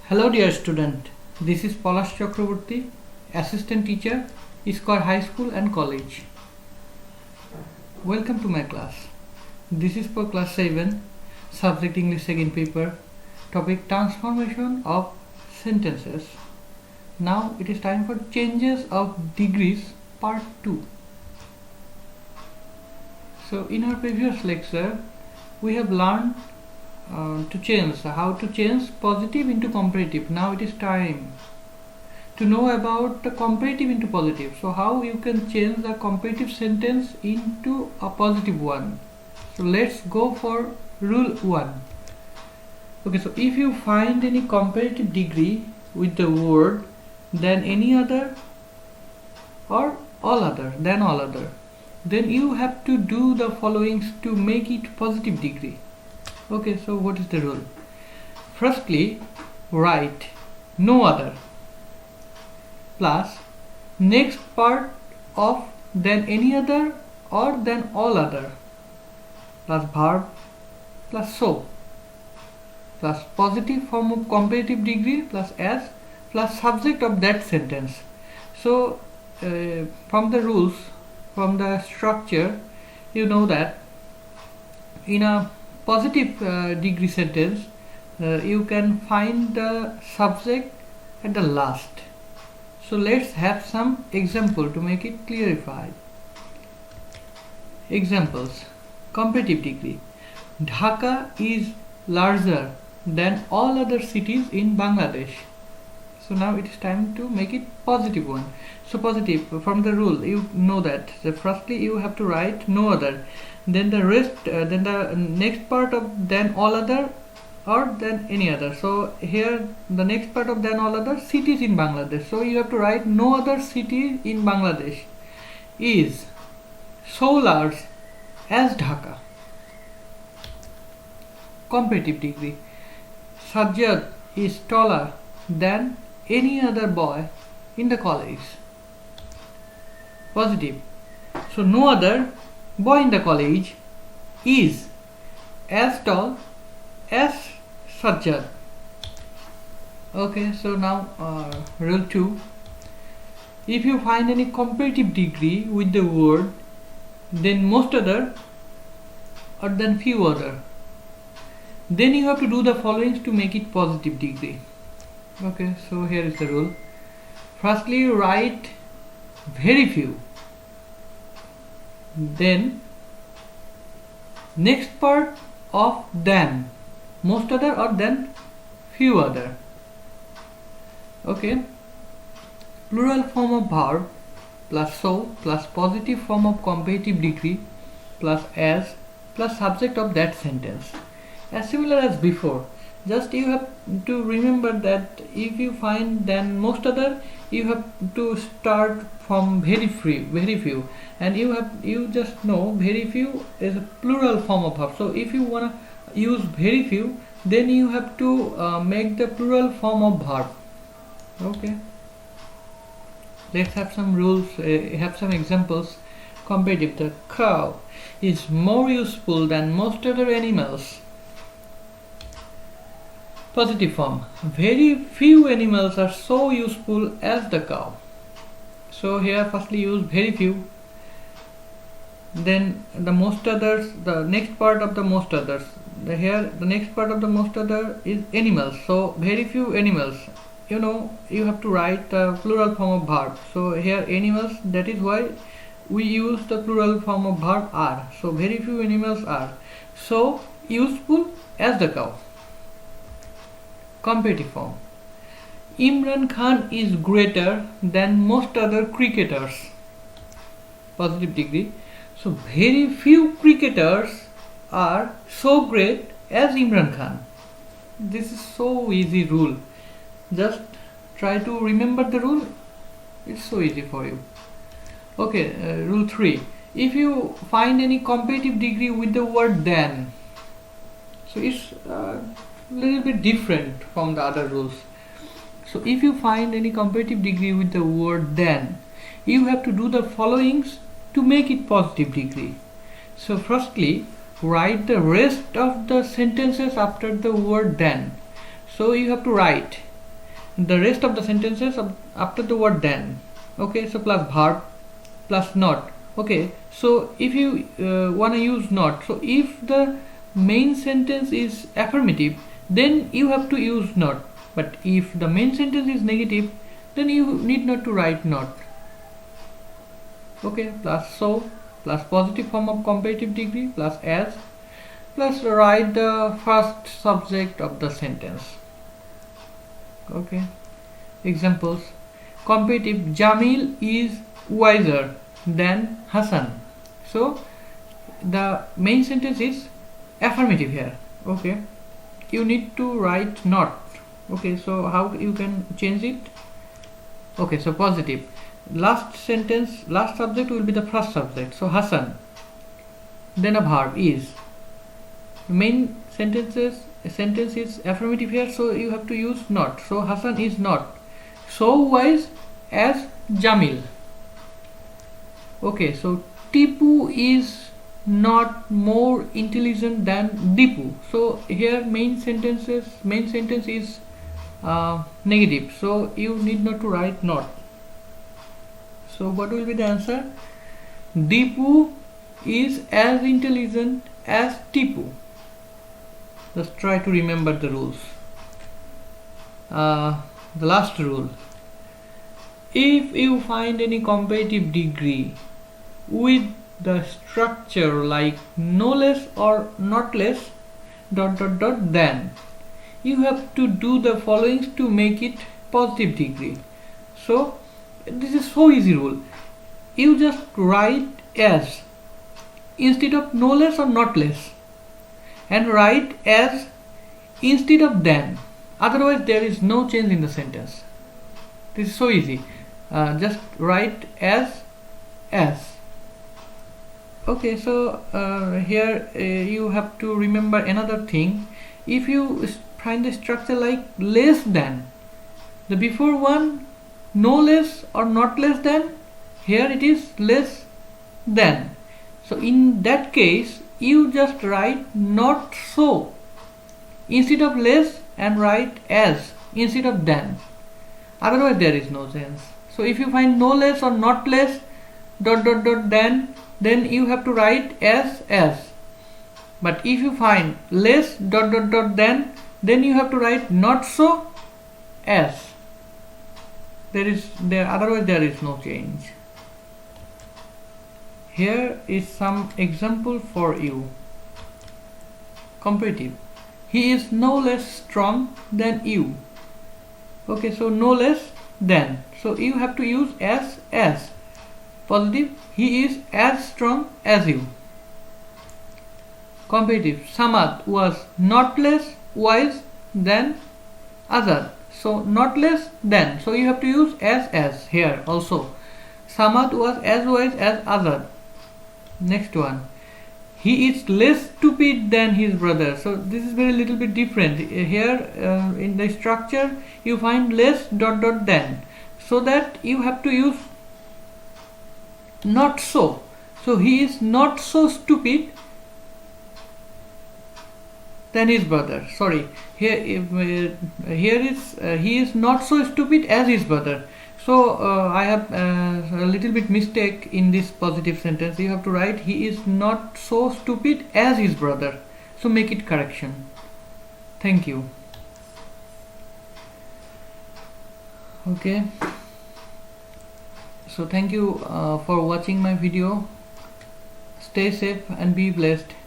Hello dear student, this is Palash Chakraborty, Assistant Teacher, Iskar High School and College. Welcome to my class. This is for class 7, subject English second paper, topic transformation of sentences. Now it is time for changes of degrees part 2. So in our previous lecture, we have learned how to change positive into comparative. Now it is time to know about the comparative into positive. So how you can change the comparative sentence into a positive one. So let's go for rule 1. Okay, so if you find any comparative degree with the word than any other or all other, then you have to do the followings to make it positive degree. Okay, so what is the rule? Firstly, write no other plus next part of than any other or than all other plus verb plus so plus positive form of comparative degree plus as plus subject of that sentence. So from the rules, from the structure, you know that in a positive degree sentence you can find the subject at the last. So let's have some example to make it clarified. Examples. Comparative degree. Dhaka is larger than all other cities in Bangladesh. So now it is time to make it positive one. So positive, from the rule you know that. So firstly you have to write no other, then the rest, then the next part of than all other or than any other. So here the next part of than all other, cities in Bangladesh. So you have to write no other city in Bangladesh is so large as Dhaka. Comparative degree. Sajjad is taller than any other boy in the college. Positive. So no other boy in the college is as tall as Sajjad. Okay, so now rule 2. If you find any comparative degree with the word then most other or than few other, then you have to do the following to make it positive degree. Okay, so here is the rule. Firstly, write very few. Then next part of than most other or than few other. Okay, plural form of verb plus so plus positive form of comparative degree plus as plus subject of that sentence. As similar as before, just you have to remember that if you find than most other, you have to start from very few, and you just know very few is a plural form of verb. So if you want to use very few, then you have to make the plural form of verb. Okay, let's have some rules, have some examples. Comparative. The cow is more useful than most other animals. Positive form. Very few animals are so useful as the cow. So here firstly use very few, then the most others, the next part of the most others. Here the next part of the most other is animals. So very few animals. You know, you have to write the plural form of verb. So here animals, that is why we use the plural form of verb are. So very few animals are so useful as the cow. Comparative form. Imran Khan is greater than most other cricketers. Positive degree. So very few cricketers are so great as Imran Khan. This is so easy rule. Just try to remember the rule. It's so easy for you. Okay, rule 3. If you find any comparative degree with the word than, so it's little bit different from the other rules. So if you find any comparative degree with the word than, you have to do the followings to make it positive degree. So firstly, write the rest of the sentences after the word than. So you have to write the rest of the sentences after the word then. Okay, so plus verb plus not. Okay, so if you want to use not, so if the main sentence is affirmative, then you have to use not, but if the main sentence is negative, then you need not to write not. Okay, plus so plus positive form of comparative degree plus as plus write the first subject of the sentence. Okay, examples: comparative, Jamil is wiser than Hassan. So the main sentence is affirmative here. Okay, you need to write not. Okay, so how you can change it? Okay, so positive, last sentence, last subject will be the first subject, so Hassan, then a verb is. Main sentence is affirmative here, so you have to use not, so Hassan is not so wise as Jamil. Okay, so Tipu is not more intelligent than Dipu. So here main sentence is negative, so you need not to write not. So what will be the answer? Dipu is as intelligent as Tipu. Just try to remember the rules. The last rule: if you find any comparative degree with the structure like no less or not less ... then you have to do the following to make it positive degree. So this is so easy rule. You just write as instead of no less or not less, and write as instead of then. Otherwise there is no change in the sentence. This is so easy. Just write as. Okay, so here you have to remember another thing. If you find the structure like less than, the before one no less or not less than, here it is less than. So in that case you just write not so instead of less and write as instead of than. Otherwise there is no sense. So if you find no less or not less ... then you have to write as. But if you find less ... then you have to write not so as. Otherwise there is no change. Here is some example for you. Comparative: he is no less strong than you. Okay, so no less than, so you have to use as. Positive: he is as strong as you. Comparative: Samad was not less wise than Azad. So not less than, so you have to use as here also. Samad was as wise as Azad. Next one: he is less stupid than his brother. So this is very little bit different. Here in the structure you find less ... then, so that you have to use not so. So he is not so stupid than his brother. Sorry, here is he is not so stupid as his brother. So I have a little bit mistake in this positive sentence. You have to write he is not so stupid as his brother. So make it correction. Thank you. Okay. So thank you for watching my video. Stay safe and be blessed.